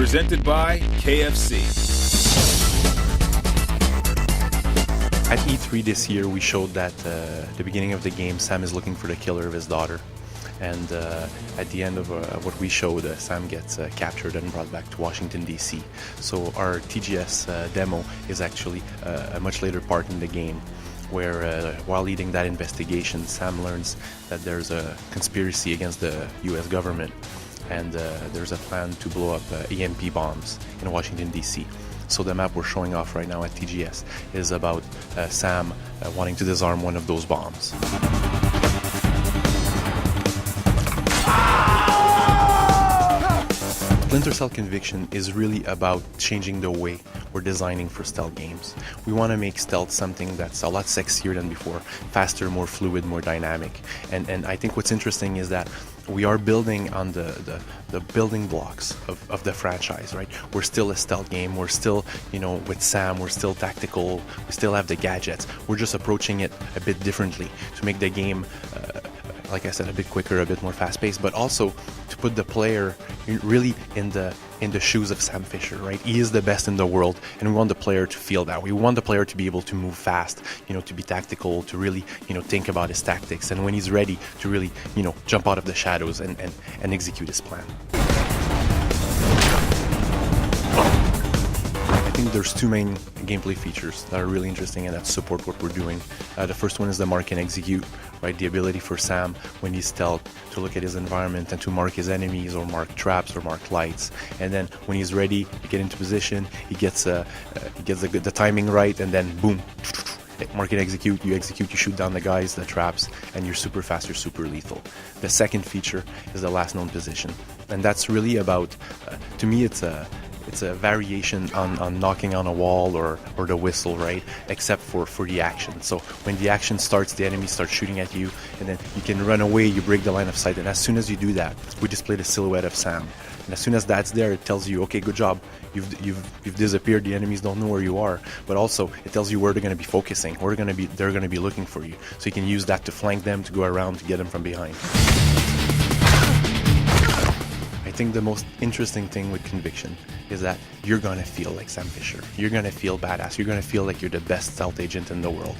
presented by KFC. At E3 this year, we showed that at the beginning of the game, Sam is looking for the killer of his daughter. And at the end of what we showed, Sam gets captured and brought back to Washington, D.C. So our TGS demo is actually a much later part in the game, where while leading that investigation, Sam learns that there's a conspiracy against the U.S. government, and there's a plan to blow up EMP bombs in Washington, D.C. So the map we're showing off right now at TGS is about Sam wanting to disarm one of those bombs. Splinter Cell Conviction is really about changing the way we're designing for stealth games. We want to make stealth something that's a lot sexier than before, faster, more fluid, more dynamic. And I think what's interesting is that we are building on the building blocks of the franchise, right? We're still a stealth game. We're still, with Sam, we're still tactical. We still have the gadgets. We're just approaching it a bit differently to make the game like I said, a bit quicker, a bit more fast-paced, but also to put the player really in the shoes of Sam Fisher, right? He is the best in the world, and we want the player to feel that. We want the player to be able to move fast, to be tactical, to really, think about his tactics, and when he's ready, to really, jump out of the shadows and execute his plan. I think there's two main gameplay features that are really interesting and that support what we're doing. The first one is the mark and execute, right? The ability for Sam, when he's stealth, to look at his environment and to mark his enemies or mark traps or mark lights. And then when he's ready to get into position, he gets the timing right, and then boom, mark and execute, you shoot down the guys, the traps, and you're super fast, you're super lethal. The second feature is the last known position. And that's really about, to me, it's a variation on knocking on a wall or the whistle, right? Except for the action. So when the action starts, the enemy starts shooting at you, and then you can run away, you break the line of sight, and as soon as you do that, we display the silhouette of Sam. And as soon as that's there, it tells you, okay, good job, you've disappeared, the enemies don't know where you are. But also, it tells you where they're going to be focusing, where they're going to be looking for you. So you can use that to flank them, to go around, to get them from behind. I think the most interesting thing with Conviction is that you're going to feel like Sam Fisher. You're going to feel badass. You're going to feel like you're the best stealth agent in the world.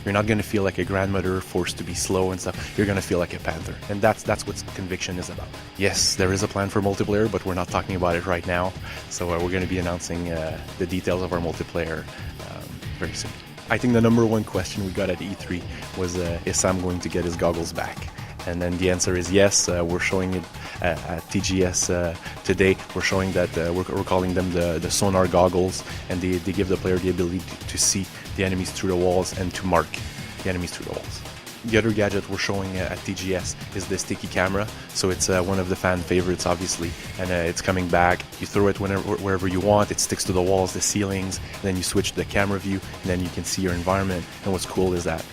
You're not going to feel like a grandmother forced to be slow and stuff. You're going to feel like a panther. And that's what Conviction is about. Yes, there is a plan for multiplayer, but we're not talking about it right now. So we're going to be announcing the details of our multiplayer very soon. I think the number one question we got at E3 was, is Sam going to get his goggles back? And then the answer is yes. We're showing it at TGS today. We're showing that we're calling them the sonar goggles, and they give the player the ability to see the enemies through the walls and to mark the enemies through the walls. The other gadget we're showing at TGS is the sticky camera. So it's one of the fan favorites, obviously, and it's coming back. You throw it wherever you want. It sticks to the walls, the ceilings, and then you switch to the camera view, and then you can see your environment. And what's cool is that,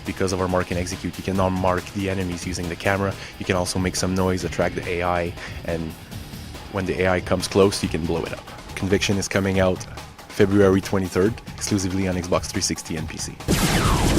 because of our mark and execute, you can now mark the enemies using the camera. You can also make some noise, attract the AI, and when the AI comes close, you can blow it up. Conviction is coming out February 23rd, exclusively on Xbox 360 and PC.